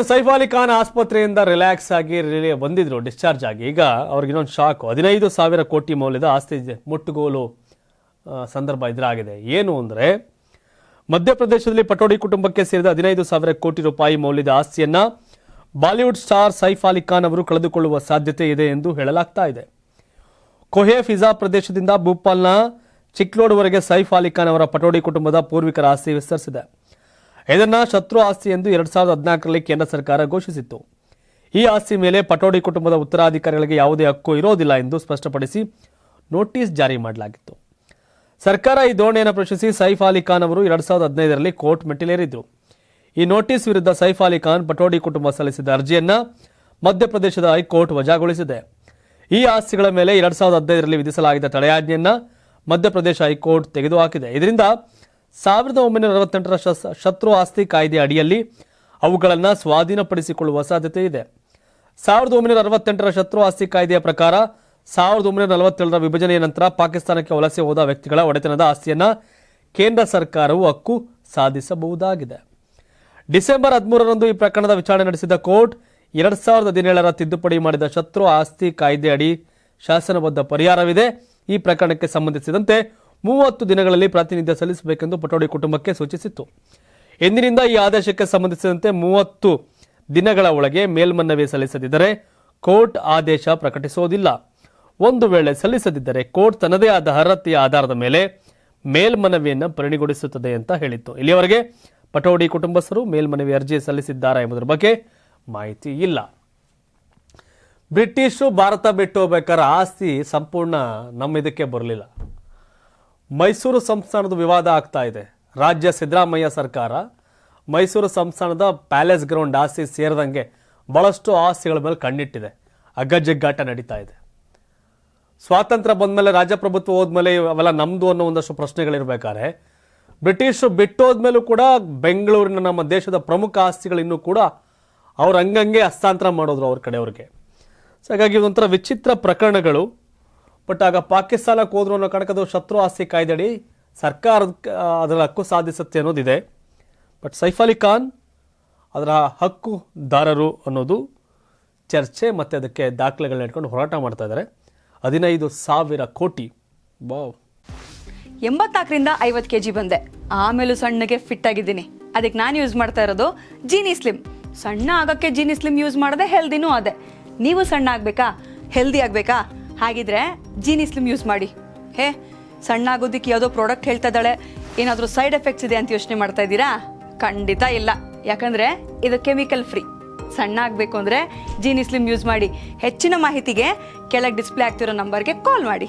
ಸೈಫ್ ಅಲಿ ಖಾನ್ ಆಸ್ಪತ್ರೆಯಿಂದ ರಿಲ್ಯಾಕ್ಸ್ ಆಗಿ ಬಂದಿದ್ರು, ಡಿಸ್ಚಾರ್ಜ್ ಆಗಿ. ಈಗ ಅವ್ರಿಗೆ ಇನ್ನೊಂದು ಶಾಕ್. 15,000 ಕೋಟಿ ಮೌಲ್ಯದ ಆಸ್ತಿ ಮುಟ್ಟುಗೋಲು ಸಂದರ್ಭ ಎದುರಾಗಿದೆ. ಏನು ಅಂದರೆ, ಮಧ್ಯಪ್ರದೇಶದಲ್ಲಿ ಪಟೋಡಿ ಕುಟುಂಬಕ್ಕೆ ಸೇರಿದ 15,000 ಕೋಟಿ ರೂಪಾಯಿ ಮೌಲ್ಯದ ಆಸ್ತಿಯನ್ನ ಬಾಲಿವುಡ್ ಸ್ಟಾರ್ ಸೈಫ್ ಅಲಿ ಖಾನ್ ಅವರು ಕಳೆದುಕೊಳ್ಳುವ ಸಾಧ್ಯತೆ ಇದೆ ಎಂದು ಹೇಳಲಾಗ್ತಾ ಇದೆ. ಕೊಹೆ ಫಿಜಾ ಪ್ರದೇಶದಿಂದ ಭೂಪಾಲ್ನ ಚಿಕ್ಲೋಡ್ವರೆಗೆ ಸೈಫ್ ಅಲಿ ಖಾನ್ ಅವರ ಪಟೋಡಿ ಕುಟುಂಬದ ಪೂರ್ವಿಕರ ಆಸ್ತಿ ವಿಸ್ತರಿಸಿದೆ. ಇದನ್ನು ಶತ್ರು ಆಸ್ತಿ ಎಂದು 2014ರಲ್ಲಿ ಕೇಂದ್ರ ಸರ್ಕಾರ ಘೋಷಿಸಿತ್ತು. ಈ ಆಸ್ತಿ ಮೇಲೆ ಪಟೋಡಿ ಕುಟುಂಬದ ಉತ್ತರಾಧಿಕಾರಿಗಳಿಗೆ ಯಾವುದೇ ಹಕ್ಕು ಇರೋದಿಲ್ಲ ಎಂದು ಸ್ಪಷ್ಟಪಡಿಸಿ ನೋಟಿಸ್ ಜಾರಿ ಮಾಡಲಾಗಿತ್ತು. ಸರ್ಕಾರ ಈ ಧೋರಣೆಯನ್ನು ಪ್ರಶ್ನಿಸಿ ಸೈಫ್ ಅಲಿ ಖಾನ್ ಅವರು 2015ರಲ್ಲಿ ಕೋರ್ಟ್ ಮೆಟ್ಟಿಲೇರಿದ್ರು. ಈ ನೋಟಿಸ್ ವಿರುದ್ಧ ಸೈಫ್ ಅಲಿ ಖಾನ್ ಪಟೋಡಿ ಕುಟುಂಬ ಸಲ್ಲಿಸಿದ ಅರ್ಜಿಯನ್ನ ಮಧ್ಯಪ್ರದೇಶದ ಹೈಕೋರ್ಟ್ ವಜಾಗೊಳಿಸಿದೆ. ಈ ಆಸ್ತಿಗಳ ಮೇಲೆ 2015ರಲ್ಲಿ ವಿಧಿಸಲಾಗಿದ್ದ ತಡೆಯಾಜ್ಞೆಯನ್ನ ಮಧ್ಯಪ್ರದೇಶ ಹೈಕೋರ್ಟ್ ತೆಗೆದುಹಾಕಿದೆ. ಇದರಿಂದ 1968ರ ಶತ್ರು ಆಸ್ತಿ ಕಾಯ್ದೆ ಅಡಿಯಲ್ಲಿ ಅವುಗಳನ್ನು ಸ್ವಾಧೀನಪಡಿಸಿಕೊಳ್ಳುವ ಸಾಧ್ಯತೆ ಇದೆ. 1968ರ ಶತ್ರು ಆಸ್ತಿ ಕಾಯ್ದೆಯ ಪ್ರಕಾರ 1947ರ ವಿಭಜನೆಯ ನಂತರ ಪಾಕಿಸ್ತಾನಕ್ಕೆ ವಲಸೆ ಹೋದ ವ್ಯಕ್ತಿಗಳ ಒಡೆತನದ ಆಸ್ತಿಯನ್ನ ಕೇಂದ್ರ ಸರ್ಕಾರವು ಹಕ್ಕು ಸಾಧಿಸಬಹುದಾಗಿದೆ. ಡಿಸೆಂಬರ್ 13ರಂದು ಈ ಪ್ರಕರಣದ ವಿಚಾರಣೆ ನಡೆಸಿದ ಕೋರ್ಟ್ 2017ರ ತಿದ್ದುಪಡಿ ಮಾಡಿದ ಶತ್ರು ಆಸ್ತಿ ಕಾಯ್ದೆ ಅಡಿ ಶಾಸನಬದ್ಧ ಪರಿಹಾರವಿದೆ. ಈ ಪ್ರಕರಣಕ್ಕೆ ಸಂಬಂಧಿಸಿದಂತೆ 30 ದಿನಗಳಲ್ಲಿ ಪ್ರಾತಿನಿಧ್ಯ ಸಲ್ಲಿಸಬೇಕೆಂದು ಪಟೋಡಿ ಕುಟುಂಬಕ್ಕೆ ಸೂಚಿಸಿತ್ತು. ಎಂದಿನಿಂದ ಈ ಆದೇಶಕ್ಕೆ ಸಂಬಂಧಿಸಿದಂತೆ 30 ದಿನಗಳ ಒಳಗೆ ಮೇಲ್ಮನವಿ ಸಲ್ಲಿಸದಿದ್ದರೆ ಕೋರ್ಟ್ ಆದೇಶ ಪ್ರಕಟಿಸುವುದಿಲ್ಲ. ಒಂದು ವೇಳೆ ಸಲ್ಲಿಸದಿದ್ದರೆ ಕೋರ್ಟ್ ತನ್ನದೇ ಆದ ಅರ್ಹತೆಯ ಆಧಾರದ ಮೇಲೆ ಮೇಲ್ಮನವಿಯನ್ನು ಪರಿಗಣಿಸುತ್ತದೆ ಅಂತ ಹೇಳಿತ್ತು. ಇಲ್ಲಿಯವರೆಗೆ ಪಟೋಡಿ ಕುಟುಂಬಸ್ಥರು ಮೇಲ್ಮನವಿ ಅರ್ಜಿ ಸಲ್ಲಿಸಿದ್ದಾರಾ ಎಂಬುದರ ಬಗ್ಗೆ ಮಾಹಿತಿ ಇಲ್ಲ. ಬ್ರಿಟಿಷರು ಭಾರತ ಬಿಟ್ಟು ಹೋಗ್ಬೇಕಾದ್ರೆ ಆಸ್ತಿ ಸಂಪೂರ್ಣ ನಮ್ಮ ಇದಕ್ಕೆ ಬರಲಿಲ್ಲ. ಮೈಸೂರು ಸಂಸ್ಥಾನದ ವಿವಾದ ಆಗ್ತಾ ಇದೆ. ರಾಜ್ಯ ಸಿದ್ದರಾಮಯ್ಯ ಸರ್ಕಾರ ಮೈಸೂರು ಸಂಸ್ಥಾನದ ಪ್ಯಾಲೇಸ್ ಗ್ರೌಂಡ್ ಆಸ್ತಿ ಸೇರಿದಂಗೆ ಬಹಳಷ್ಟು ಆಸ್ತಿಗಳ ಮೇಲೆ ಕಣ್ಣಿಟ್ಟಿದೆ. ಅಗ್ಗಜಗ್ಗಾಟ ನಡೀತಾ ಇದೆ. ಸ್ವಾತಂತ್ರ್ಯ ಬಂದಮೇಲೆ, ರಾಜಪ್ರಭುತ್ವ ಹೋದ್ಮೇಲೆ ಅವೆಲ್ಲ ನಮ್ದು ಅನ್ನೋ ಒಂದಷ್ಟು ಪ್ರಶ್ನೆಗಳಿರ್ಬೇಕಾದ್ರೆ ಬ್ರಿಟಿಷರು ಬಿಟ್ಟೋದ್ಮೇಲೂ ಕೂಡ ಬೆಂಗಳೂರಿನ ನಮ್ಮ ದೇಶದ ಪ್ರಮುಖ ಆಸ್ತಿಗಳಿನ್ನೂ ಕೂಡ ಅವ್ರ ಹಂಗಂಗೆ ಹಸ್ತಾಂತರ ಮಾಡೋದ್ರು ಅವ್ರ ಕಡೆಯವ್ರಿಗೆ. ಸೊ ಹಾಗಾಗಿ ಒಂಥರ ವಿಚಿತ್ರ ಪ್ರಕರಣಗಳು. ಬಟ್ ಆಗ ಪಾಕಿಸ್ತಾನಕ್ಕೆ ಹೋದ್ರು ಅನ್ನೋ ಕಾರಣಕ್ಕೆ ಶತ್ರು ಆಸ್ತಿ ಕಾಯ್ದೆಡಿ ಸರ್ಕಾರ ಅದರ ಹಕ್ಕು ಸಾಧಿಸುತ್ತೆ ಅನ್ನೋದಿದೆ. ಬಟ್ ಸೈಫ್ ಅಲಿ ಖಾನ್ ಅದರ ಹಕ್ಕುದಾರರು ಅನ್ನೋದು ಚರ್ಚೆ, ಮತ್ತು ಅದಕ್ಕೆ ದಾಖಲೆಗಳನ್ನ ಇಟ್ಕೊಂಡು ಹೋರಾಟ ಮಾಡ್ತಾ ಇದ್ದಾರೆ. 15,000 ಕೋಟಿ. ವಾವ್. 84ರಿಂದ 50 kg ಬಂದೆ. ಆಮೇಲೂ ಸಣ್ಣಗೆ ಫಿಟ್ ಆಗಿದ್ದೀನಿ. ಅದಕ್ಕೆ ನಾನು ಯೂಸ್ ಮಾಡ್ತಾ ಇರೋದು ಜೀನಿ ಸ್ಲಿಮ್. ಸಣ್ಣ ಆಗೋಕ್ಕೆ ಜೀನಿ ಸ್ಲಿಮ್ ಯೂಸ್ ಮಾಡಿದೆ, ಹೆಲ್ದಿನೂ ಅದೇ. ನೀವು ಸಣ್ಣ ಆಗಬೇಕಾ, ಹೆಲ್ದಿ ಆಗಬೇಕಾ? ಹಾಗಿದ್ರೆ ಜೀನಿ ಸ್ಲಿಮ್ ಯೂಸ್ ಮಾಡಿ. ಸಣ್ಣ ಆಗೋದಕ್ಕೆ ಯಾವುದೋ ಪ್ರಾಡಕ್ಟ್ ಹೇಳ್ತಾ ಇದ್ದಾಳೆ, ಏನಾದರೂ ಸೈಡ್ ಎಫೆಕ್ಟ್ಸ್ ಇದೆ ಅಂತ ಯೋಚನೆ ಮಾಡ್ತಾ ಇದ್ದೀರಾ? ಖಂಡಿತ ಇಲ್ಲ. ಯಾಕಂದರೆ ಇದು ಕೆಮಿಕಲ್ ಫ್ರೀ. ಸಣ್ಣ ಆಗಬೇಕು ಅಂದರೆ ಜೀನಿ ಸ್ಲಿಮ್ ಯೂಸ್ ಮಾಡಿ. ಹೆಚ್ಚಿನ ಮಾಹಿತಿಗೆ ಕೆಳಗೆ ಡಿಸ್ಪ್ಲೇ ಆಗ್ತಿರೋ ನಂಬರ್ಗೆ ಕಾಲ್ ಮಾಡಿ.